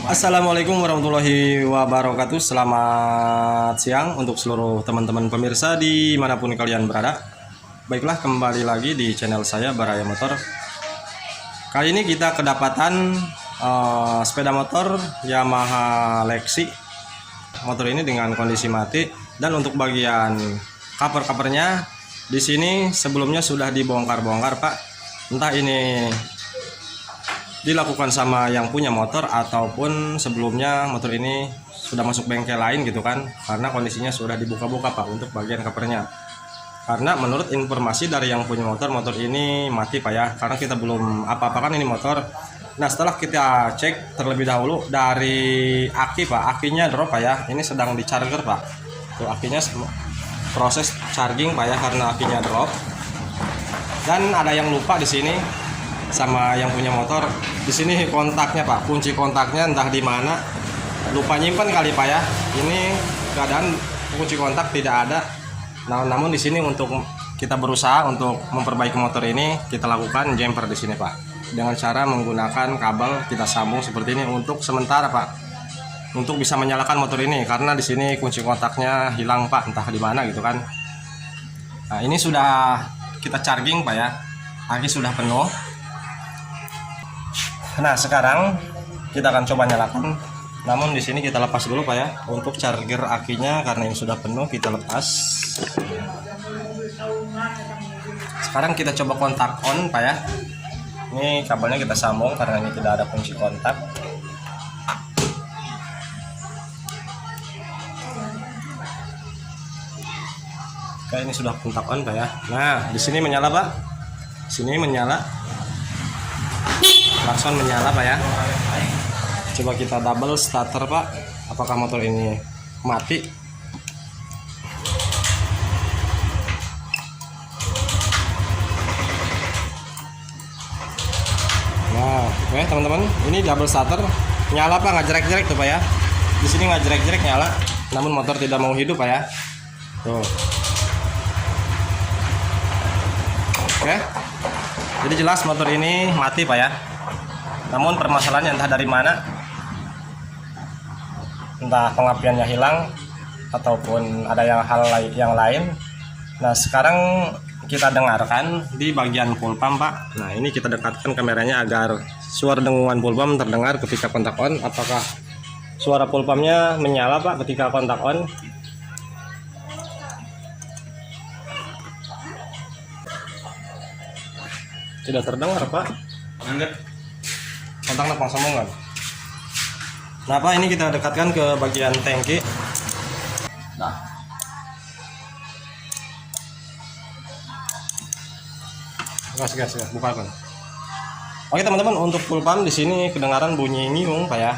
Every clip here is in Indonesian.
Assalamualaikum warahmatullahi wabarakatuh. Selamat siang untuk seluruh teman-teman pemirsa dimanapun kalian berada. Baiklah, kembali lagi di channel saya Baraya Motor. Kali ini kita kedapatan sepeda motor Yamaha Lexi. Motor ini dengan kondisi mati, dan untuk bagian cover-covernya di sini sebelumnya sudah dibongkar-bongkar, Pak. Entah ini dilakukan sama yang punya motor ataupun sebelumnya motor ini sudah masuk bengkel lain gitu kan, karena kondisinya sudah dibuka-buka, Pak, untuk bagian covernya. Karena menurut informasi dari yang punya motor ini mati, Pak, ya, karena kita belum apa-apa kan ini motor. Nah, setelah kita cek terlebih dahulu dari aki, Pak, akinya drop, Pak, ya, ini sedang di charger, Pak. Tuh, akinya proses charging, Pak, ya, karena akinya drop. Dan ada yang lupa di sini sama yang punya motor. Di sini kontaknya, Pak, kunci kontaknya entah di mana, lupa nyimpan kali, Pak, ya. Ini keadaan kunci kontak tidak ada. Nah, namun di sini untuk kita berusaha untuk memperbaiki motor ini, kita lakukan jumper di sini, Pak, dengan cara menggunakan kabel kita sambung seperti ini untuk sementara, Pak, untuk bisa menyalakan motor ini, karena di sini kunci kontaknya hilang, Pak, entah di mana gitu kan. Nah, ini sudah kita charging, Pak, ya, aki sudah penuh. Nah, sekarang kita akan coba nyalakan. Namun di sini kita lepas dulu, Pak, ya. Untuk charger akinya karena ini sudah penuh, kita lepas. Sekarang kita coba kontak on, Pak, ya. Ini kabelnya kita sambung karena ini tidak ada kunci kontak. Oke, ini sudah kontak on, Pak, ya. Nah, di sini menyala, Pak. Sini menyala. Langsung menyala, Pak, ya. Coba kita double starter, Pak. Apakah motor ini mati? Nah, oke, teman-teman, ini double starter nyala, Pak, nggak jerek-jerek tuh, Pak, ya. Di sini nggak jerek-jerek, nyala. Namun motor tidak mau hidup, Pak, ya. Tuh. Oke. Jadi jelas motor ini mati, Pak, ya. Namun permasalahannya entah dari mana, entah pengapiannya hilang ataupun ada yang lain. Nah, sekarang kita dengarkan di bagian full pump, Pak. Nah, ini kita dekatkan kameranya agar suara dengungan full pump terdengar ketika kontak on. Apakah suara full pumpnya menyala, Pak, ketika kontak on? Tidak terdengar, Pak. Kontak nepang sambungan. Nah, Pak, ini kita dekatkan ke bagian tangki. Nah, gas, bukakan. Oke, teman-teman, untuk full pump di sini kedengaran bunyi nyiung, Pak, ya.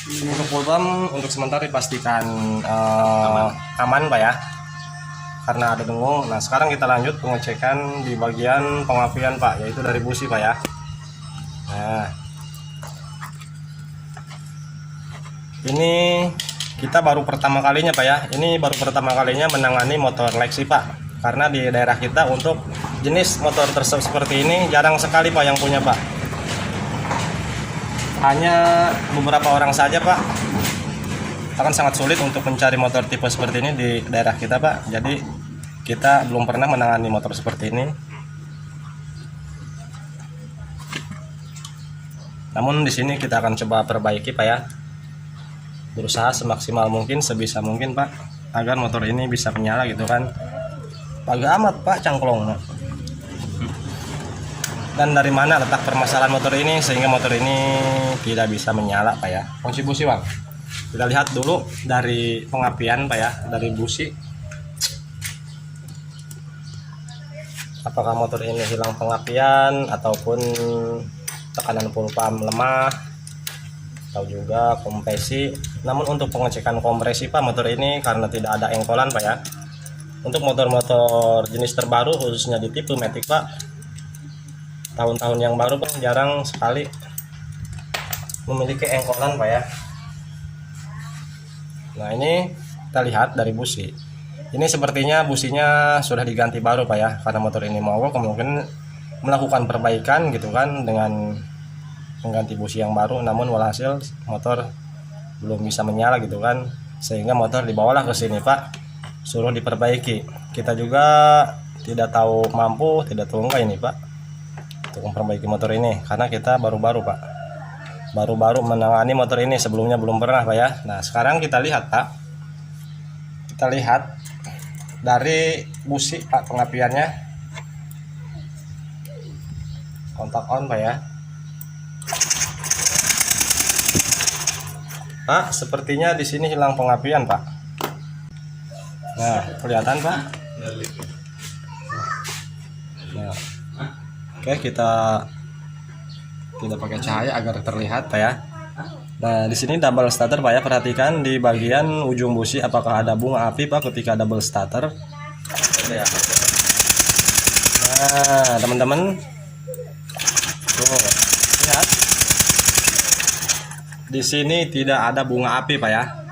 Untuk full pump untuk sementara dipastikan aman, Pak, ya, karena ada dengung. Nah, sekarang kita lanjut pengecekan di bagian pengapian, Pak, yaitu dari busi, Pak, ya. Nah, ini kita baru pertama kalinya, Pak, ya. Ini baru pertama kalinya menangani motor Lexi, Pak. Karena di daerah kita untuk jenis motor tersebut seperti ini jarang sekali, Pak, yang punya, Pak. Hanya beberapa orang saja, Pak. Akan sangat sulit untuk mencari motor tipe seperti ini di daerah kita, Pak. Jadi kita belum pernah menangani motor seperti ini. Namun di sini kita akan coba perbaiki, Pak, ya. Berusaha semaksimal mungkin, sebisa mungkin, Pak, agar motor ini bisa menyala gitu kan. Agak amat, Pak, cangklong. Dan dari mana letak permasalahan motor ini sehingga motor ini tidak bisa menyala, Pak, ya. Kunci busi, Bang. Kita lihat dulu dari pengapian, Pak, ya, dari busi. Apakah motor ini hilang pengapian ataupun tekanan full pump lemah atau juga kompresi. Namun untuk pengecekan kompresi, Pak, motor ini karena tidak ada engkolan, Pak, ya. Untuk motor-motor jenis terbaru khususnya di tipe Matic, Pak, tahun-tahun yang baru, Pak, jarang sekali memiliki engkolan, Pak, ya. Nah, ini kita lihat dari busi. Ini sepertinya businya sudah diganti baru, Pak, ya, karena motor ini mogok, kemungkinan melakukan perbaikan gitu kan dengan mengganti busi yang baru, namun walhasil motor belum bisa menyala gitu kan, sehingga motor dibawalah ke sini Pak, suruh diperbaiki. Kita juga tidak tahu mampu, tidak tahu enggak ini Pak untuk memperbaiki motor ini, karena kita baru-baru Pak, baru-baru menangani motor ini, sebelumnya belum pernah Pak ya. Nah sekarang kita lihat Pak, kita lihat dari busi Pak, pengapiannya kontak on Pak ya. Pak, sepertinya di sini hilang pengapian Pak. Nah, kelihatan Pak. Nah, oke, kita tidak pakai cahaya agar terlihat Pak ya. Nah, di sini double starter Pak ya. Perhatikan di bagian ujung busi apakah ada bunga api Pak ketika double starter. Nah, teman-teman, tuh, lihat. Di sini tidak ada bunga api Pak ya.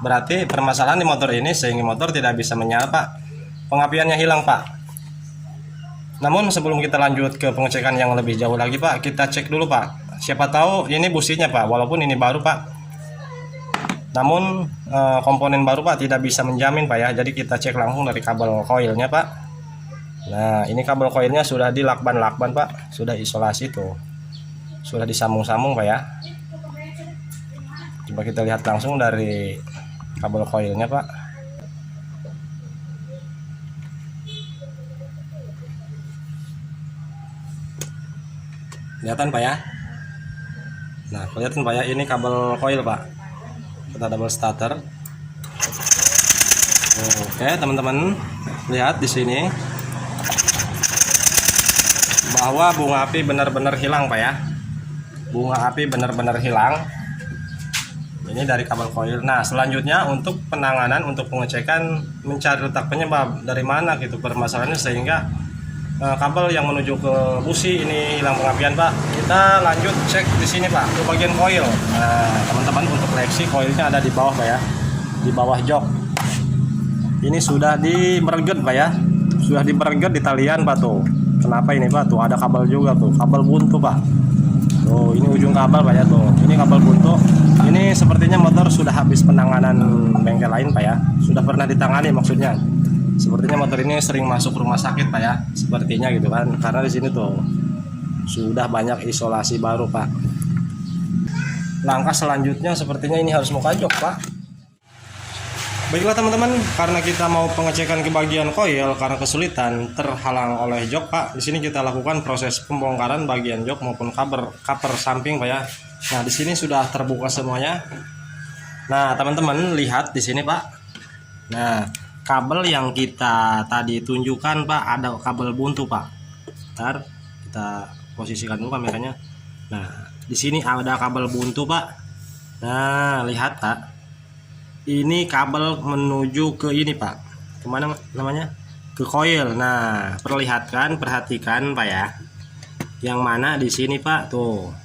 Berarti permasalahan di motor ini sehingga motor tidak bisa menyala Pak. Pengapiannya hilang Pak. Namun sebelum kita lanjut ke pengecekan yang lebih jauh lagi Pak, kita cek dulu Pak. Siapa tahu ini businya Pak, walaupun ini baru Pak. Namun komponen baru Pak tidak bisa menjamin Pak ya. Jadi kita cek langsung dari kabel koilnya Pak. Nah, ini kabel koilnya sudah dilakban Pak, sudah isolasi tuh. Sudah disambung-sambung Pak ya. Coba kita lihat langsung dari kabel koilnya Pak. Kelihatan Pak ya. Nah, kelihatan Pak ya, ini kabel koil Pak. Kita double starter. Oke, teman-teman, lihat di sini bahwa bunga api benar-benar hilang Pak ya. Bunga api benar-benar hilang. Ini dari kabel koil. Nah, selanjutnya untuk penanganan, untuk pengecekan, mencari letak penyebab dari mana gitu permasalahannya sehingga kabel yang menuju ke busi ini hilang pengapian Pak. Kita lanjut cek di sini Pak, ke bagian koil. Nah, teman-teman, untuk koleksi koilnya ada di bawah Pak ya, di bawah jok. Ini sudah diberget Pak ya, sudah diberget di talian Pak tuh. Kenapa ini Pak? Tuh ada kabel juga tuh, kabel buntu Pak. Tuh, ini ujung kabel Pak ya tuh. Ini kabel buntu. Ini sepertinya motor sudah habis penanganan bengkel lain Pak ya. Sudah pernah ditangani maksudnya. Sepertinya motor ini sering masuk rumah sakit Pak ya. Sepertinya gitu kan. Karena di sini tuh sudah banyak isolasi baru Pak. Langkah selanjutnya sepertinya ini harus muka jok Pak. Baiklah teman-teman, karena kita mau pengecekan ke bagian koil karena kesulitan terhalang oleh jok Pak. Di sini kita lakukan proses pembongkaran bagian jok maupun cover samping Pak ya. Nah, di sini sudah terbuka semuanya. Nah, teman-teman lihat di sini Pak. Nah, kabel yang kita tadi tunjukkan Pak, ada kabel buntu Pak. Ntar kita posisikan dulu kameranya. Nah, di sini ada kabel buntu Pak. Nah, lihat Pak. Ini kabel menuju ke ini Pak. Kemana namanya? Ke koil. Nah, perhatikan Pak ya. Yang mana di sini Pak tuh.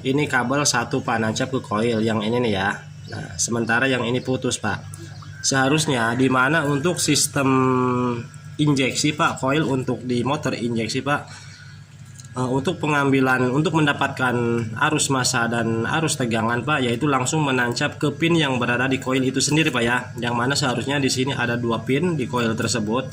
Ini kabel satu Pak nancap ke koil yang ini nih ya. Nah, sementara yang ini putus Pak. Seharusnya di mana untuk sistem injeksi Pak, koil untuk di motor injeksi Pak. Untuk pengambilan, untuk mendapatkan arus massa dan arus tegangan Pak, yaitu langsung menancap ke pin yang berada di koil itu sendiri Pak ya. Yang mana seharusnya di sini ada 2 pin di koil tersebut,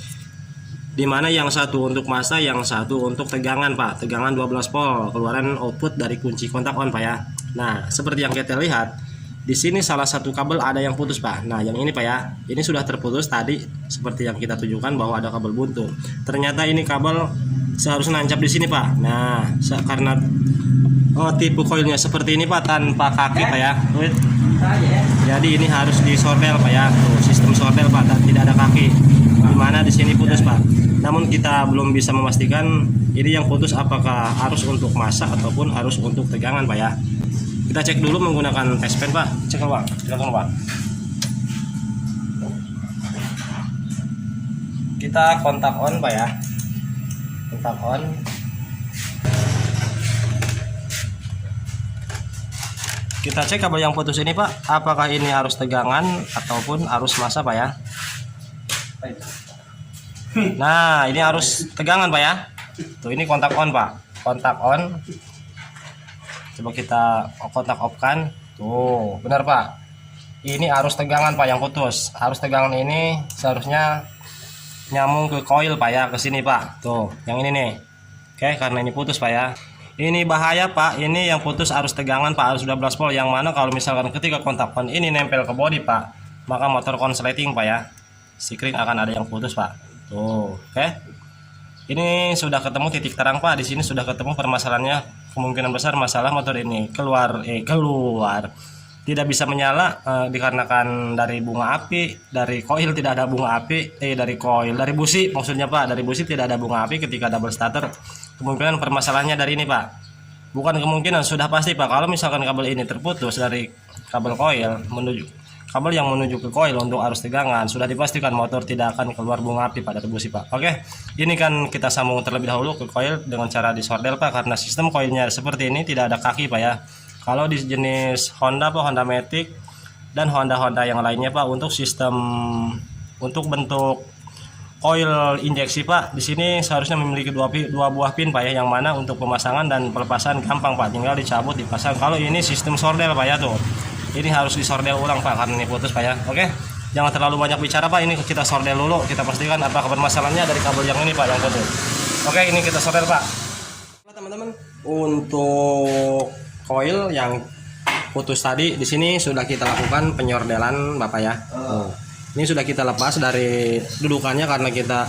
di mana yang satu untuk massa, yang satu untuk tegangan Pak. Tegangan 12 volt, keluaran output dari kunci kontak on Pak ya. Nah, seperti yang kita lihat di sini salah satu kabel ada yang putus Pak. Nah, yang ini Pak ya, ini sudah terputus tadi seperti yang kita tunjukkan bahwa ada kabel buntu. Ternyata ini kabel seharusnya nancap di sini Pak. Nah, karena tipe koilnya seperti ini Pak, tanpa kaki Pak ya. Jadi ini harus disordel Pak ya. Tuh, sistem sordel Pak, tidak ada kaki. Dimana di sini putus Pak. Namun kita belum bisa memastikan ini yang putus apakah arus untuk massa ataupun arus untuk tegangan Pak ya. Kita cek dulu menggunakan test pen Pak. Cek Pak, silakan Pak. Kita kontak on Pak ya. Kontak on. Kita cek kabel yang putus ini Pak, apakah ini arus tegangan ataupun arus massa Pak ya. Nah, ini arus tegangan Pak ya. Tuh, ini kontak on Pak. Kontak on. Coba kita kontak off kan. Tuh, benar Pak. Ini arus tegangan Pak yang putus. Arus tegangan ini seharusnya nyambung ke koil Pak ya, ke sini Pak. Tuh, yang ini nih. Oke, karena ini putus Pak ya. Ini bahaya Pak. Ini yang putus arus tegangan Pak, arus 12 volt, yang mana kalau misalkan ketika kontak on ini nempel ke bodi Pak, maka motor konsleting Pak ya. Sikring akan ada yang putus Pak. Tuh, oke. Ini sudah ketemu titik terang Pak. Di sini sudah ketemu permasalahannya. Kemungkinan besar masalah motor ini keluar tidak bisa menyala dikarenakan dari bunga api, dari koil tidak ada bunga api, dari busi maksudnya Pak, dari busi tidak ada bunga api ketika double starter. Kemungkinan permasalahannya dari ini Pak. Bukan kemungkinan, sudah pasti Pak. Kalau misalkan kabel ini terputus dari kabel koil kabel yang menuju ke koil untuk arus tegangan, sudah dipastikan motor tidak akan keluar bunga api pada busi Pak. Oke, ini kan kita sambung terlebih dahulu ke koil dengan cara disordel Pak, karena sistem koilnya seperti ini, tidak ada kaki Pak ya. Kalau di jenis Honda Pak, Honda Matic dan Honda yang lainnya Pak, untuk sistem untuk bentuk koil injeksi Pak, di sini seharusnya memiliki dua buah pin Pak ya, yang mana untuk pemasangan dan pelepasan gampang Pak, tinggal dicabut dipasang. Kalau ini sistem sordel Pak ya, tuh ini harus disordel ulang Pak, karena ini putus Pak ya. Oke, jangan terlalu banyak bicara Pak, ini kita sordel dulu, kita pastikan apakah permasalahannya dari kabel yang ini Pak yang putus. Oke, ini kita sordel Pak. Teman-teman, untuk koil yang putus tadi, di sini sudah kita lakukan penyordelan Bapak ya. Ini sudah kita lepas dari dudukannya karena kita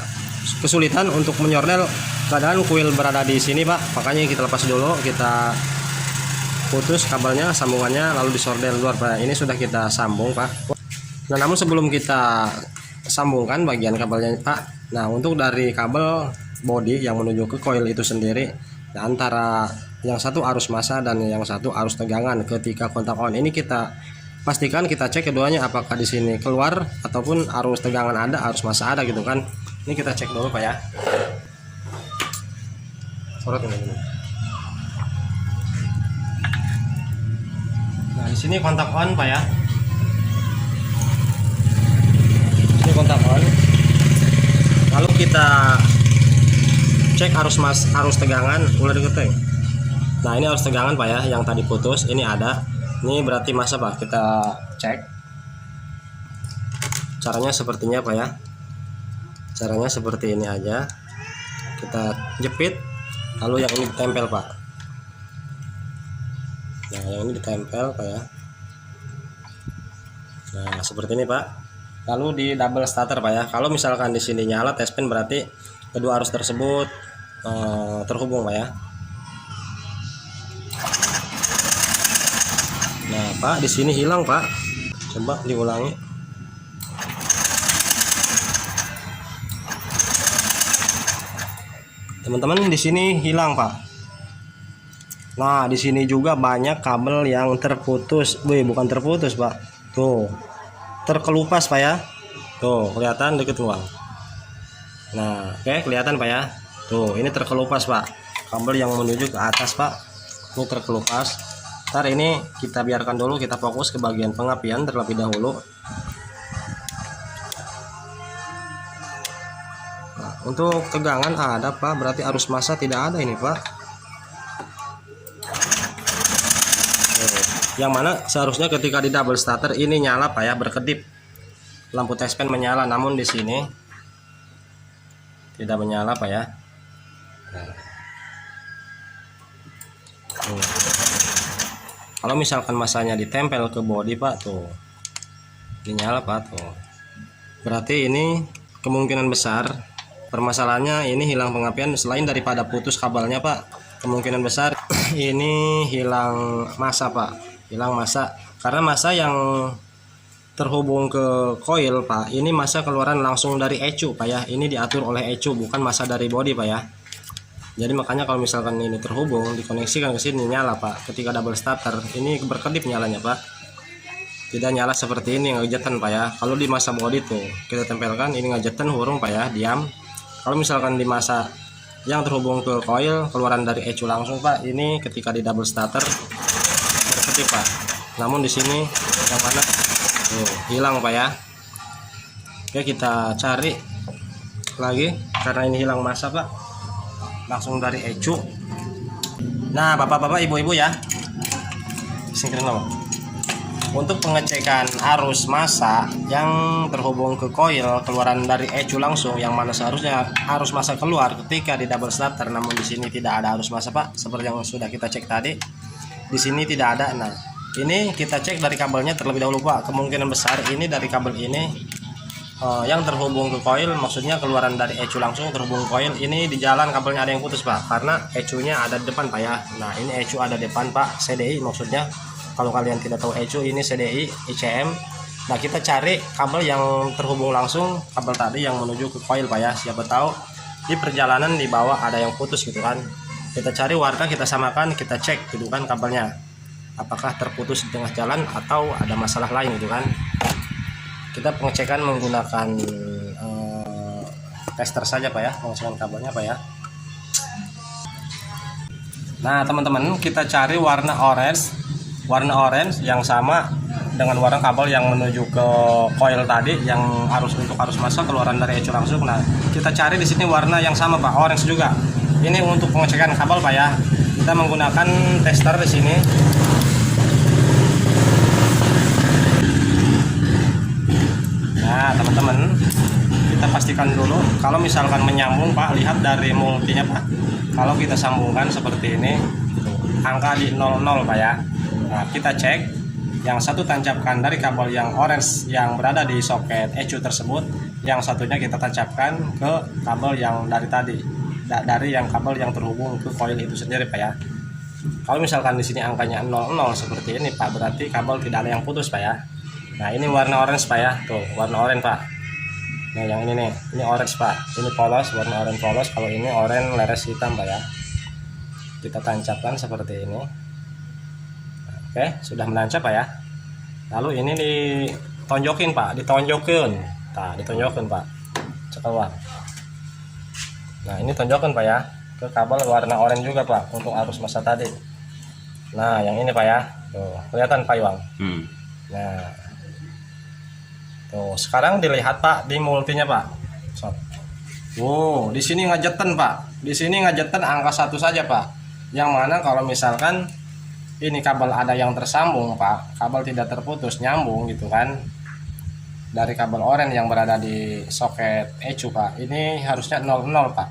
kesulitan untuk menyordel keadaan kuil berada di sini Pak, makanya kita lepas dulu, kita putus kabelnya, sambungannya, lalu disordel luar Pak. Ini sudah kita sambung Pak. Nah, namun sebelum kita sambungkan bagian kabelnya Pak, nah untuk dari kabel bodi yang menuju ke koil itu sendiri, nah, antara yang satu arus massa dan yang satu arus tegangan ketika kontak on, ini kita pastikan, kita cek keduanya apakah di sini keluar ataupun arus tegangan ada, arus massa ada gitu kan. Ini kita cek dulu Pak ya. Sorot ini. Nah, di sini kontak on Pak ya. Ini kontak on. Lalu kita cek arus tegangan ulah diketeng. Nah, ini arus tegangan Pak ya, yang tadi putus ini ada. Ini berarti massa Pak. Kita cek. Caranya sepertinya Pak ya. Caranya seperti ini aja. Kita jepit, lalu yang ini ditempel Pak. Nah, yang ini ditempel Pak ya. Nah, seperti ini Pak. Lalu di double starter Pak ya. Kalau misalkan di sini nyala test pin, berarti kedua arus tersebut terhubung Pak ya. Nah Pak, di sini hilang Pak. Coba diulangi. Teman-teman, di sini hilang Pak. Nah, di sini juga banyak kabel yang terputus. Bukan terputus Pak. Tuh, terkelupas Pak ya. Tuh, kelihatan deket ruang. Nah, oke, kelihatan Pak ya. Tuh, ini terkelupas Pak. Kabel yang menuju ke atas Pak, ini terkelupas. Ntar ini kita biarkan dulu, kita fokus ke bagian pengapian terlebih dahulu. Nah, untuk tegangan ada Pak, berarti arus massa tidak ada ini Pak. Yang mana seharusnya ketika di double starter ini nyala Pak ya, berkedip lampu test pen menyala, namun di sini tidak menyala Pak ya. Kalau misalkan massanya ditempel ke bodi Pak, tuh ini nyala Pak, tuh berarti ini kemungkinan besar permasalahannya ini hilang pengapian. Selain daripada putus kabelnya Pak, kemungkinan besar ini hilang massa Pak, hilang massa, karena massa yang terhubung ke koil Pak, ini massa keluaran langsung dari ECU Pak ya. Ini diatur oleh ECU, bukan massa dari bodi Pak ya. Jadi makanya kalau misalkan ini terhubung, dikoneksikan ke sini nyala Pak. Ketika double starter ini berkedip nyalanya Pak, tidak nyala seperti ini ngajetan Pak ya. Kalau di massa bodi tuh kita tempelkan, ini ngajetan hurung Pak ya, diam. Kalau misalkan di massa yang terhubung ke koil, keluaran dari ECU langsung Pak, ini ketika di double starter berkedip Pak. Namun di sini yang mana tuh hilang Pak ya. Oke, kita cari lagi karena ini hilang massa Pak, langsung dari ECU. Nah, bapak-bapak, ibu-ibu ya, singkirin dulu. Untuk pengecekan arus massa yang terhubung ke koil keluaran dari ECU langsung, yang mana seharusnya arus massa keluar ketika di double starter, namun di sini tidak ada arus massa Pak, seperti yang sudah kita cek tadi. Di sini tidak ada. Nah, ini kita cek dari kabelnya terlebih dahulu Pak. Kemungkinan besar ini dari kabel ini yang terhubung ke koil, maksudnya keluaran dari ECU langsung terhubung ke koil. Ini di jalan kabelnya ada yang putus Pak, karena ECU-nya ada di depan Pak ya. Nah, ini ECU ada di depan Pak, CDI maksudnya. Kalau kalian tidak tahu ECU, ini CDI ICM. Nah, kita cari kabel yang terhubung langsung, kabel tadi yang menuju ke koil Pak ya. Siapa tahu di perjalanan di bawah ada yang putus gitu kan. Kita cari warna, kita samakan, kita cek gitu kan kabelnya, apakah terputus di tengah jalan atau ada masalah lain gitu kan. Kita pengecekan menggunakan tester saja Pak ya, pengecekan kabelnya Pak ya. Nah teman-teman, kita cari warna orange yang sama dengan warna kabel yang menuju ke coil tadi, yang untuk arus massa keluaran dari ECU langsung. Nah, kita cari di sini warna yang sama Pak, orange juga. Ini untuk pengecekan kabel Pak ya. Kita menggunakan tester di sini. Nah, teman-teman, kita pastikan dulu kalau misalkan menyambung Pak, lihat dari multinya Pak. Kalau kita sambungkan seperti ini, angka di 00 Pak ya. Nah, kita cek yang satu tancapkan dari kabel yang orange yang berada di soket ECU tersebut, yang satunya kita tancapkan ke kabel yang dari tadi, dari yang kabel yang terhubung ke koil itu sendiri Pak ya. Kalau misalkan di sini angkanya 00 seperti ini Pak, berarti kabel tidak ada yang putus Pak ya. Nah, ini warna orange Pak ya, tuh warna orange Pak. Nah, yang ini nih, ini orange Pak, ini polos, warna orange polos. Kalau ini orange leres hitam Pak ya. Kita tancapkan seperti ini. Oke, sudah menancap Pak ya. Lalu ini ditonjokin Pak, ditonjokin. Nah, ditonjokin Pak. Cek keluar. Nah, ini tonjokin Pak ya ke kabel warna oranye juga Pak untuk arus massa tadi. Nah, yang ini Pak ya. Tuh, kelihatan Pak Iwang. Nah. Tuh, sekarang dilihat Pak di multinya Pak. Wow, di sini ngajetan Pak. Di sini ngajetan angka 1 saja Pak. Yang mana kalau misalkan ini kabel ada yang tersambung Pak, kabel tidak terputus, nyambung gitu kan, dari kabel oranye yang berada di soket ECU Pak, ini harusnya 00 Pak,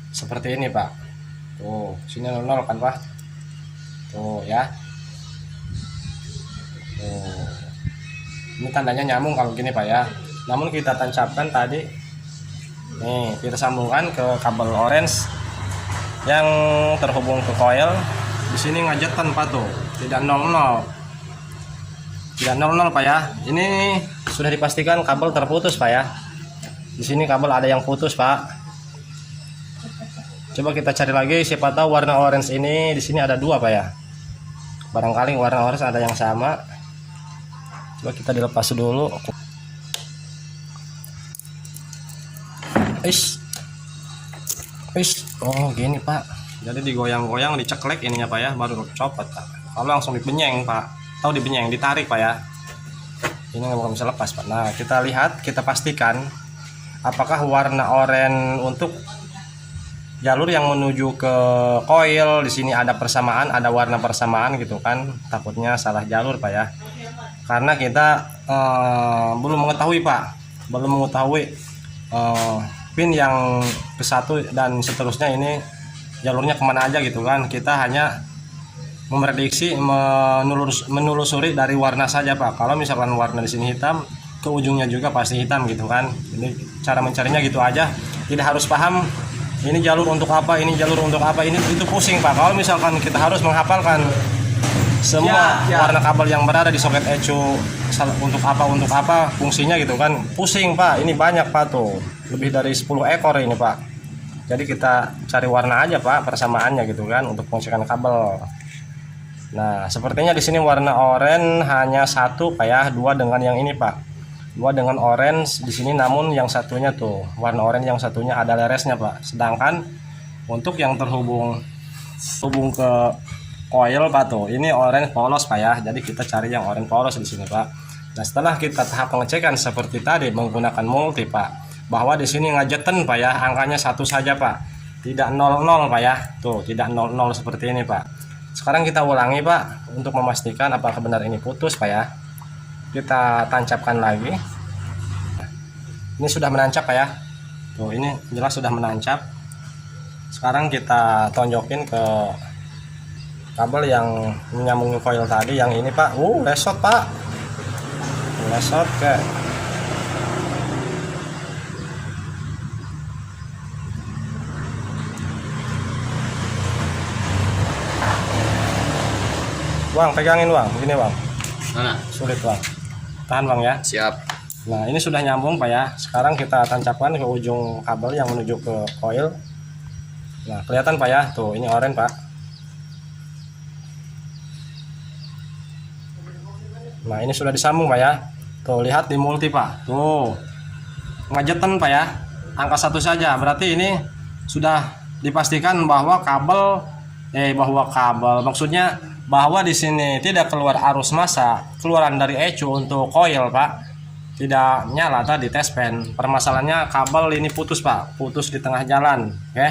seperti ini Pak. Tuh, sini 00 kan Pak. Tuh ya. Tuh, ini tandanya nyambung kalau gini Pak ya. Namun kita tancapkan tadi, nih kita sambungkan ke kabel orange yang terhubung ke coil. Di sini ngajetan Pak tuh, tidak 00. Tidak 00 Pak ya. Ini sudah dipastikan kabel terputus Pak ya. Di sini kabel ada yang putus Pak. Coba kita cari lagi, siapa tahu warna orange ini di sini ada 2 Pak ya. Barangkali warna orange ada yang sama. Coba kita dilepas dulu. Oh gini Pak. Jadi digoyang-goyang, diceklek ininya Pak ya, baru copot Pak. Kalau langsung dibenyeng Pak, tahu dibenyeng, ditarik Pak ya. Ini nggak bisa lepas Pak. Nah, kita lihat, kita pastikan apakah warna oranye untuk jalur yang menuju ke coil di sini ada persamaan, ada warna persamaan gitu kan. Takutnya salah jalur Pak ya. Karena kita belum mengetahui Pak, belum mengetahui pin yang ke-1 dan seterusnya ini jalurnya kemana aja gitu kan. Kita hanya memprediksi, menelusuri dari warna saja Pak. Kalau misalkan warna di sini hitam, ke ujungnya juga pasti hitam gitu kan. Ini cara mencarinya gitu aja, tidak harus paham ini jalur untuk apa, ini jalur untuk apa, ini itu pusing Pak. Kalau misalkan kita harus menghafalkan semua warna kabel yang berada di soket ECU untuk apa fungsinya gitu kan, pusing Pak. Ini banyak Pak tuh, lebih dari 10 ekor ini Pak. Jadi kita cari warna aja Pak, persamaannya gitu kan untuk pengecekan kabel. Nah, sepertinya di sini warna oranye hanya 1 Pak ya, 2 dengan yang ini Pak. 2 dengan orange di sini, namun yang satunya tuh warna oranye yang satunya ada leresnya Pak. Sedangkan untuk yang terhubung ke coil Pak tuh, ini orange polos Pak ya. Jadi kita cari yang orange polos di sini Pak. Nah, setelah kita tahap pengecekan seperti tadi menggunakan multi Pak, bahwa di sini ngajetan Pak ya, angkanya 1 saja Pak, tidak 00 Pak ya. Tuh, tidak 00 seperti ini Pak. Sekarang kita ulangi Pak untuk memastikan apakah benar ini putus Pak ya. Kita tancapkan lagi. Ini sudah menancap Pak ya. Tuh, ini jelas sudah menancap. Sekarang kita tonjokin ke kabel yang menyambung coil tadi yang ini Pak. Lesot Pak. Lesot ke. Bang, pegangin Bang, begini Bang. Mana? Sulit Bang. Tahan Bang ya. Siap. Nah, ini sudah nyambung Pak ya. Sekarang kita tancapkan ke ujung kabel yang menuju ke coil. Nah, kelihatan Pak ya. Tuh, ini oranye Pak. Nah, ini sudah disambung Pak ya. Tuh, lihat di multi Pak. Tuh. Ngajetan Pak ya. Angka 1 saja. Berarti ini sudah dipastikan bahwa kabel maksudnya bahwa di sini tidak keluar arus massa keluaran dari ECU untuk coil Pak, tidak nyala tadi tes pen. Permasalahannya kabel ini putus Pak, putus di tengah jalan. Oke.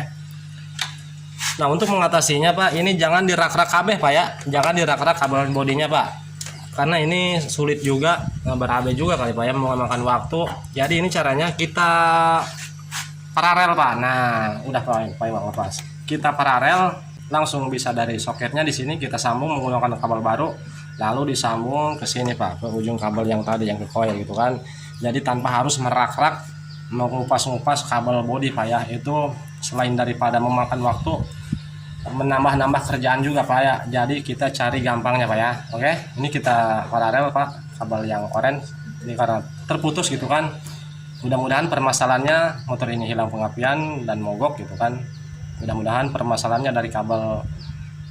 Nah, untuk mengatasinya Pak, ini jangan dirak-rak kabeh Pak ya, jangan dirak-rak kabel bodinya Pak, karena ini sulit juga, berabe juga kali Pak ya, memakan waktu. Jadi ini caranya kita paralel Pak. Nah, udah Pak Bang lepas. Kita paralel langsung bisa dari soketnya di sini kita sambung menggunakan kabel baru, lalu disambung ke sini Pak, ke ujung kabel yang tadi yang ke coil gitu kan. Jadi tanpa harus merak-rak mengupas-ngupas kabel bodi Pak ya. Itu selain daripada memakan waktu, menambah-nambah kerjaan juga Pak ya. Jadi kita cari gampangnya Pak ya. Oke, ini kita paralel Pak, kabel yang orange ini karena terputus gitu kan. Mudah-mudahan permasalahannya motor ini hilang pengapian dan mogok gitu kan. Mudah-mudahan permasalahannya dari kabel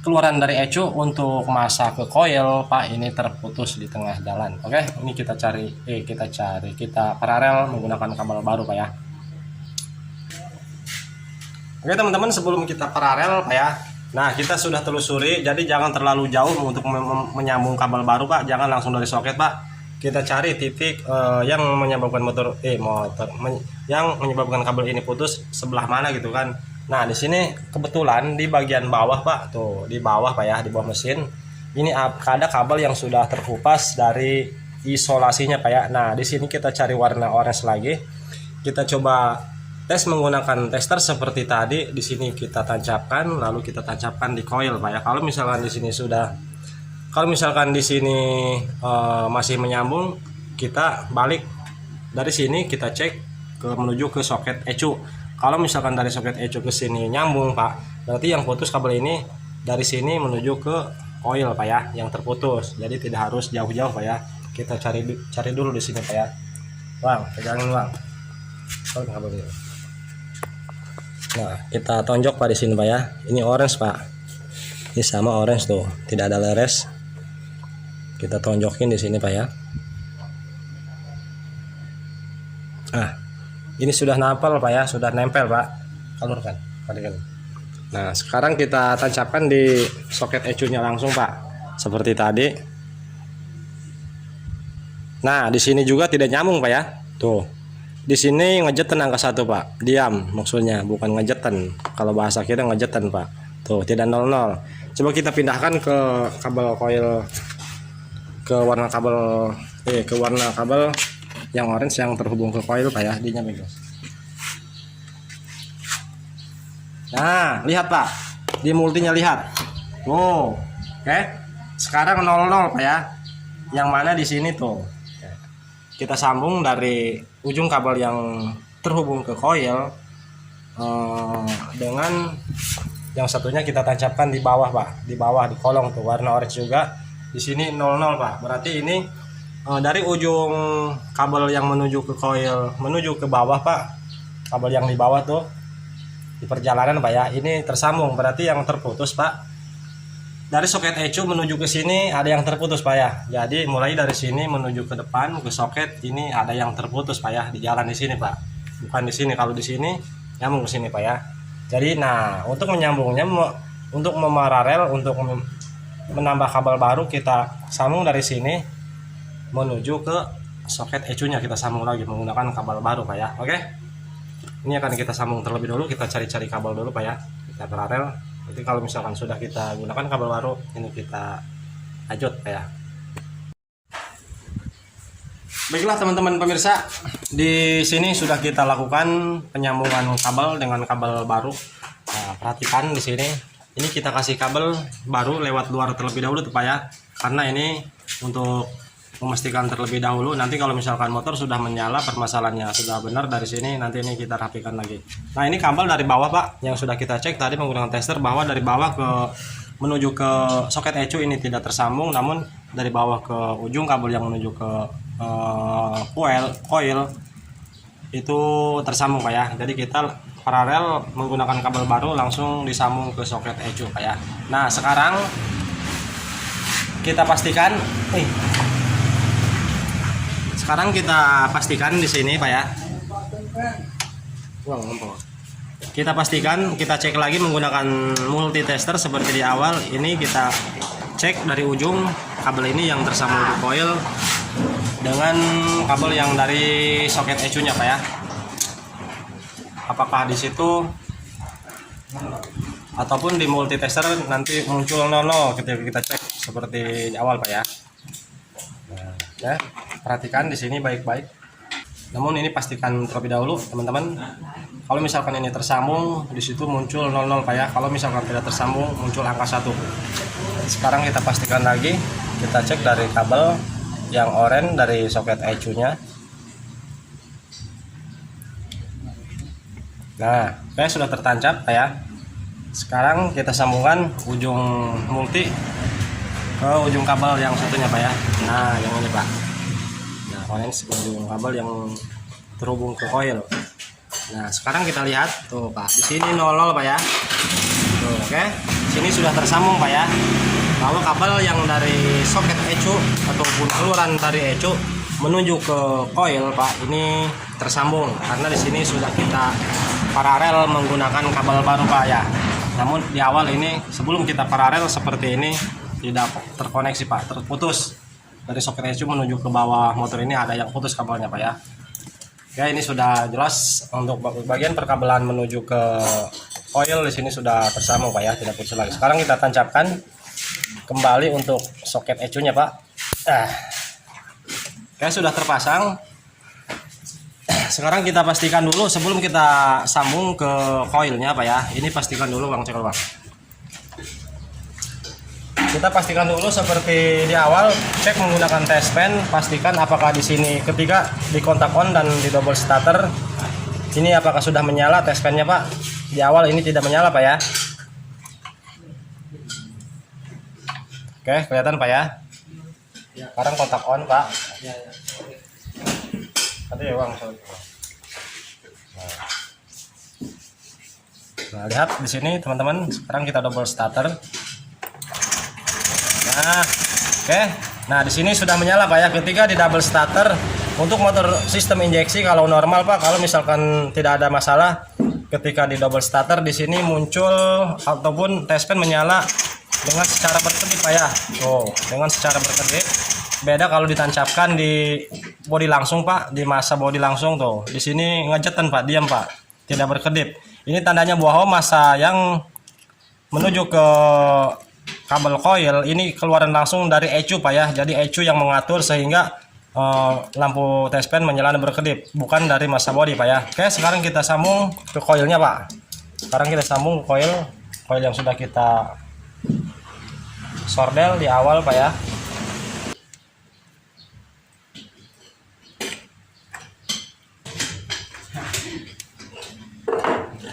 keluaran dari ECU untuk masa ke coil Pak ini terputus di tengah jalan. Oke, ini kita paralel menggunakan kabel baru Pak ya. Oke teman-teman, sebelum kita paralel Pak ya, nah kita sudah telusuri, jadi jangan terlalu jauh untuk menyambung kabel baru Pak, jangan langsung dari soket Pak. Kita cari titik yang menyebabkan yang menyebabkan kabel ini putus sebelah mana gitu kan. Nah, di sini kebetulan di bagian bawah Pak, tuh di bawah Pak ya, di bawah mesin ini ada kabel yang sudah terkupas dari isolasinya Pak ya. Nah, di sini kita cari warna orange lagi. Kita coba tes menggunakan tester seperti tadi. Di sini kita tancapkan, lalu kita tancapkan di coil Pak ya. Kalau misalkan di sini masih menyambung, kita balik dari sini, kita cek menuju ke soket ECU. Kalau misalkan dari soket ECU ke sini nyambung Pak, berarti yang putus kabel ini dari sini menuju ke coil Pak ya, yang terputus. Jadi tidak harus jauh-jauh Pak ya. Kita cari dulu di sini Pak ya. Bang, pegangin Bang. Kabel ini. Nah, kita tonjok Pak di sini Pak ya. Ini orange Pak. Ini sama orange tuh, tidak ada leres. Kita tonjokin di sini Pak ya. Nah, ini sudah nempel Pak ya, sudah nempel Pak. Kalurkan. Nah, sekarang kita tancapkan di soket ECU-nya langsung Pak, seperti tadi. Nah, di sini juga tidak nyambung Pak ya. Tuh. Di sini ngejetan angka 1 Pak. Diam maksudnya, bukan ngejetan. Kalau bahasa kita ngejetan Pak. Tuh, tidak 00. Coba kita pindahkan ke kabel coil, ke warna kabel yang orange yang terhubung ke coil Pak ya. Dinya guys. Nah, lihat Pak, di multinya lihat. Tuh, oke. Sekarang 00 Pak ya. Yang mana di sini tuh. Kita sambung dari ujung kabel yang terhubung ke coil dengan yang satunya kita tancapkan di bawah Pak, di bawah di kolong tuh warna orange juga. Di sini 00 Pak. Berarti ini dari ujung kabel yang menuju ke coil menuju ke bawah Pak, kabel yang di bawah tuh di perjalanan Pak ya, ini tersambung. Berarti yang terputus Pak, dari soket ECU menuju ke sini ada yang terputus Pak ya. Jadi mulai dari sini menuju ke depan ke soket ini ada yang terputus Pak ya, di jalan di sini Pak, bukan di sini. Kalau di sini nyambung ke sini Pak ya. Jadi nah, untuk menyambungnya, untuk memaralel, untuk menambah kabel baru, kita sambung dari sini menuju ke soket ECU-nya, kita sambung lagi menggunakan kabel baru Pak ya. Oke, ini akan kita sambung terlebih dulu. Kita cari-cari kabel dulu Pak ya, kita paralel. Jadi kalau misalkan sudah kita gunakan kabel baru, ini kita ajut Pak ya. Baiklah teman-teman pemirsa, di sini sudah kita lakukan penyambungan kabel dengan kabel baru. Nah, perhatikan di sini, ini kita kasih kabel baru lewat luar terlebih dahulu Pak ya, karena ini untuk memastikan terlebih dahulu. Nanti kalau misalkan motor sudah menyala, permasalahannya sudah benar dari sini, nanti ini kita rapikan lagi. Nah ini kabel dari bawah Pak, yang sudah kita cek tadi menggunakan tester, bahwa dari bawah ke menuju ke soket ECU ini tidak tersambung, namun dari bawah ke ujung kabel yang menuju ke coil itu tersambung Pak ya. Jadi kita paralel menggunakan kabel baru langsung disambung ke soket ECU Pak ya. Nah sekarang kita pastikan di sini Pak ya. Kita pastikan, kita cek lagi menggunakan multitester seperti di awal. Ini kita cek dari ujung kabel ini yang tersambung di coil dengan kabel yang dari soket ECU-nya Pak ya. Apakah di situ ataupun di multitester nanti muncul 00 ketika kita cek seperti di awal Pak ya. Nah, ya, perhatikan di sini baik-baik. Namun ini pastikan terlebih dahulu teman-teman. Kalau misalkan ini tersambung, di situ muncul 00 Pak ya. Kalau misalkan tidak tersambung, muncul angka 1. Sekarang kita pastikan lagi, kita cek dari kabel yang oranye dari soket ECU-nya. Nah, oke, sudah tertancap Pak ya. Sekarang kita sambungkan ujung multi ke ujung kabel yang satunya Pak ya. Nah, yang ini Pak. Nah, orange ujung kabel yang terhubung ke coil. Nah, sekarang kita lihat tuh Pak. Di sini 00 Pak ya. Tuh, oke. Sini sudah tersambung Pak ya. Lalu kabel yang dari soket ECU ataupun saluran dari ECU menuju ke coil Pak, ini tersambung karena di sini sudah kita paralel menggunakan kabel baru Pak ya. Namun di awal ini sebelum kita paralel seperti ini tidak terkoneksi Pak, terputus. Dari soket ECU menuju ke bawah motor ini ada yang putus kabelnya Pak ya. Oke, ini sudah jelas untuk bagian perkabelan menuju ke coil di sini sudah tersambung Pak ya, tidak putus lagi. Sekarang kita tancapkan kembali untuk soket ECU-nya Pak. Oke, sudah terpasang. Sekarang kita pastikan dulu sebelum kita sambung ke coilnya Pak ya. Ini pastikan dulu Bang, cek Bang. Kita pastikan dulu seperti di awal, cek menggunakan test pen, pastikan apakah di sini ketika di kontak on dan di double starter ini apakah sudah menyala test pennya Pak. Di awal ini tidak menyala Pak ya. Oke, kelihatan Pak ya. Sekarang kontak on Pak. Tadi ya Bang. Nah, lihat di sini teman-teman. Sekarang kita double starter. Nah, oke. Nah, di sini sudah menyala Pak ya. Ketika di double starter untuk motor sistem injeksi kalau normal Pak, kalau misalkan tidak ada masalah, ketika di double starter di sini muncul ataupun test pen menyala dengan secara berkedip Pak ya. Tuh, dengan secara berkedip. Beda kalau ditancapkan di bodi langsung Pak, di masa bodi langsung tuh. Di sini ngejetan Pak, diam Pak. Tidak berkedip. Ini tandanya bahwa masa yang menuju ke kabel coil ini keluaran langsung dari ECU Pak ya. Jadi ECU yang mengatur sehingga lampu test pen menyala dan berkedip, bukan dari masa bodi Pak ya. Oke, sekarang kita sambung ke coilnya Pak. Sekarang kita sambung coil yang sudah kita sordel di awal Pak ya.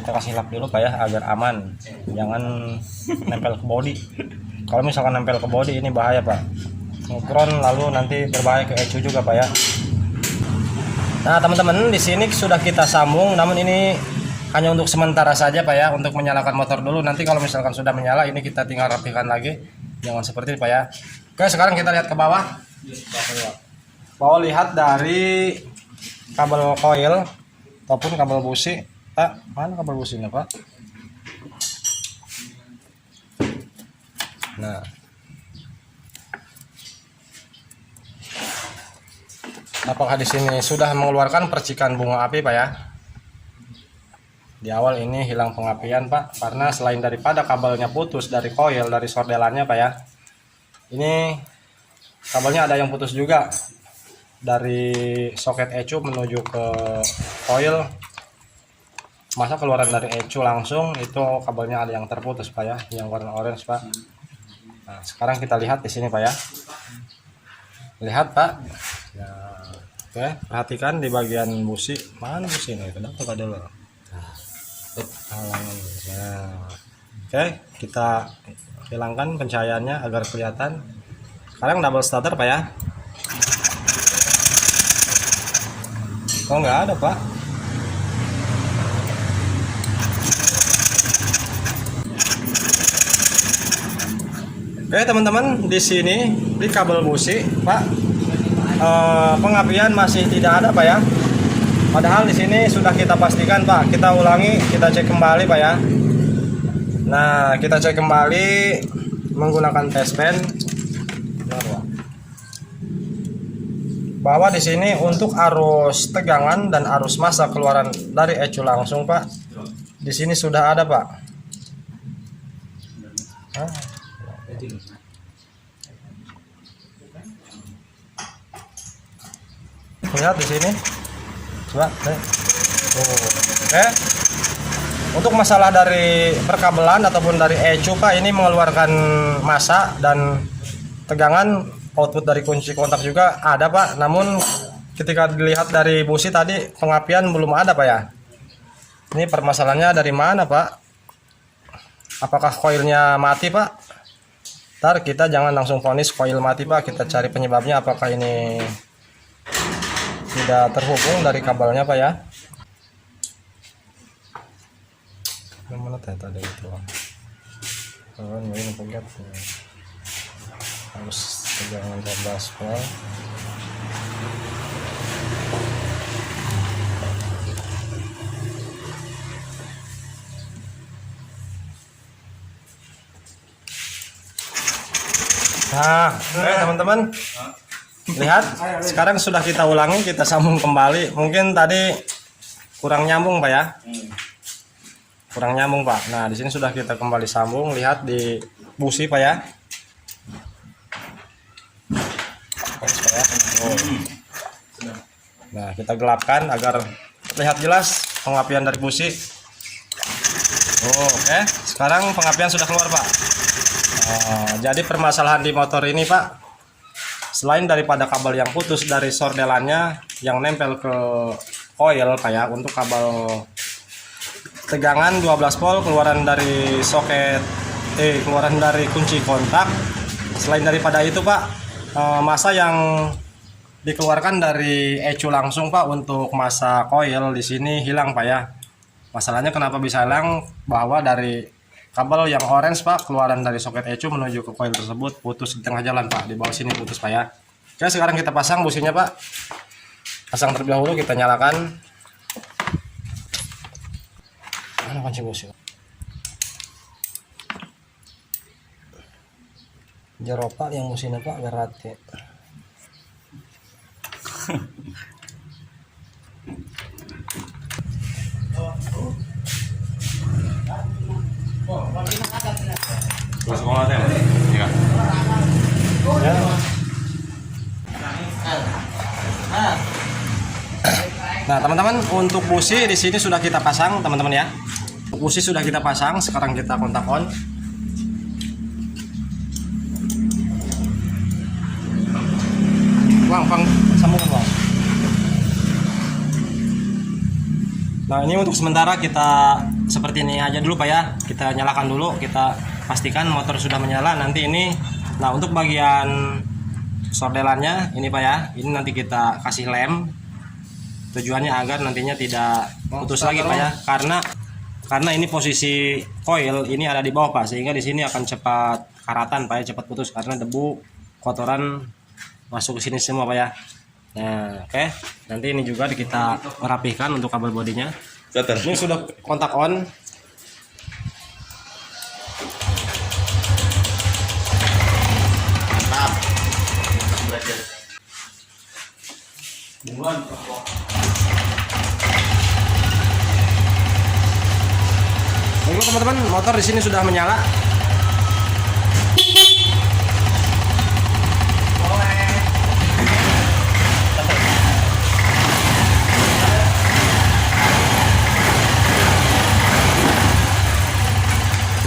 Kita kasih lap dulu Pak ya agar aman, jangan nempel ke bodi. Kalau misalkan nempel ke bodi ini bahaya Pak, ngekron lalu nanti berbahaya ke ECU juga Pak ya. Nah teman-teman, di sini sudah kita sambung, namun ini hanya untuk sementara saja Pak ya, untuk menyalakan motor dulu. Nanti kalau misalkan sudah menyala ini kita tinggal rapikan lagi, jangan seperti ini Pak ya. Oke, sekarang kita lihat ke bawah. Bawah lihat dari kabel coil ataupun kabel busi. Mana kabel businya Pak? Nah, apakah di sini sudah mengeluarkan percikan bunga api Pak ya? Di awal ini hilang pengapian Pak, karena selain daripada kabelnya putus dari coil, dari sordelannya Pak ya, ini kabelnya ada yang putus juga dari soket ECU menuju ke coil. Masa keluaran dari ECU langsung itu kabelnya ada yang terputus Pak ya, yang warna orange Pak. Nah, sekarang kita lihat di sini Pak ya. Lihat Pak. Nah, oke, perhatikan di bagian busi. Mana busi ini? Kenapa Pak dulu? Halangan. Nah, oke, kita hilangkan pencahayaannya agar kelihatan. Sekarang double starter Pak ya. Oh, nggak ada Pak. Oke teman-teman, di sini di kabel busi Pak, pengapian masih tidak ada Pak ya. Padahal di sini sudah kita pastikan Pak. Kita ulangi, kita cek kembali Pak ya. Nah, kita cek kembali menggunakan test pen bahwa di sini untuk arus tegangan dan arus massa keluaran dari ECU langsung Pak, di sini sudah ada Pak. Lihat di sini, coba. Oke. Untuk masalah dari perkabelan ataupun dari ECU Pak, ini mengeluarkan massa dan tegangan, output dari kunci kontak juga ada Pak. Namun ketika dilihat dari busi tadi pengapian belum ada Pak ya. Ini permasalahannya dari mana Pak? Apakah koilnya mati Pak? Ntar kita jangan langsung vonis koil mati Pak, kita cari penyebabnya apakah ini tidak terhubung dari kabelnya Pak ya. Mana tadi itu? Oh, ini pegat. Harus tegangan 14 volt. Nah, teman-teman, lihat sekarang sudah kita ulangi, kita sambung kembali. Mungkin tadi kurang nyambung Pak ya, kurang nyambung Pak. Nah, di sini sudah kita kembali sambung. Lihat di busi Pak ya. Nah, kita gelapkan agar terlihat jelas pengapian dari busi. Oke, sekarang pengapian sudah keluar Pak. Jadi permasalahan di motor ini Pak, selain daripada kabel yang putus dari sordelannya yang nempel ke coil Pak ya, untuk kabel tegangan 12 volt keluaran dari soket keluaran dari kunci kontak, selain daripada itu Pak, massa yang dikeluarkan dari ECU langsung Pak untuk massa coil di sini hilang Pak ya. Masalahnya kenapa bisa hilang, bahwa dari kabel yang orange Pak keluaran dari soket ECU menuju ke coil tersebut putus di tengah jalan Pak, di bawah sini putus Pak ya. Oke, sekarang kita pasang businya Pak. Pasang terlebih dahulu, kita nyalakan. Mana kunci busi? Jero Pak yang businya Pak berarti. Nah, teman-teman, untuk busi di sini sudah kita pasang, teman-teman ya. Busi sudah kita pasang, sekarang kita kontak on. Bang, sambung Bang. Nah, ini untuk sementara kita seperti ini aja dulu Pak ya. Kita nyalakan dulu, kita pastikan motor sudah menyala. Nanti ini, nah untuk bagian sordelannya ini Pak ya, ini nanti kita kasih lem. Tujuannya agar nantinya tidak putus lagi Pak ya, karena ini posisi coil ini ada di bawah Pak, sehingga di sini akan cepat karatan Pak ya, cepat putus karena debu kotoran masuk ke sini semua Pak ya. Nah, oke. Nanti ini juga kita merapihkan untuk kabel bodinya. Ini sudah kontak on. Oke teman-teman, motor di sini sudah menyala.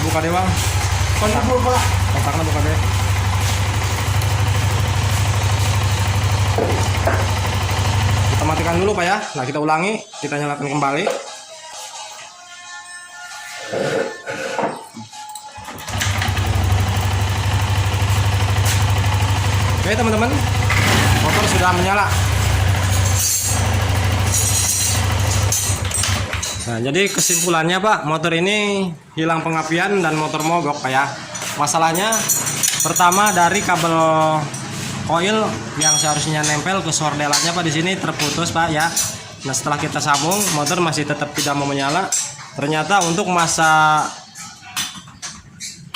Buka deh bang. Kontaknya buka deh. Kita matikan dulu pak ya. Nah kita ulangi, kita nyalakan kembali. Oke teman-teman, motor sudah menyala. Nah jadi kesimpulannya pak, motor ini hilang pengapian dan motor mogok pak ya. Masalahnya pertama dari kabel koil yang seharusnya nempel ke sordelannya pak, di sini terputus pak ya. Nah setelah kita sambung, motor masih tetap tidak mau menyala. Ternyata untuk masa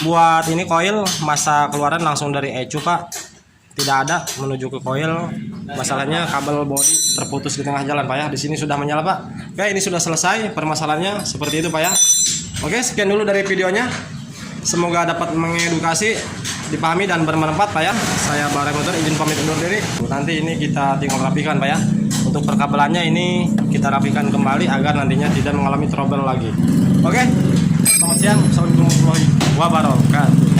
buat ini koil, masa keluaran langsung dari ECU pak, tidak ada menuju ke koil. Masalahnya kabel bodi terputus di tengah jalan pak ya. Di sini sudah menyala pak. Oke, ini sudah selesai permasalahannya, seperti itu pak ya. Oke, sekian dulu dari videonya. Semoga dapat mengedukasi, dipahami dan bermanfaat pak ya. Saya Barai Motor izin pamit undur diri. Nanti ini kita tinggal rapikan pak ya. Untuk perkabelannya ini kita rapikan kembali agar nantinya tidak mengalami trouble lagi. Oke, selamat siang. Assalamualaikum warahmatullahi wabarakatuh.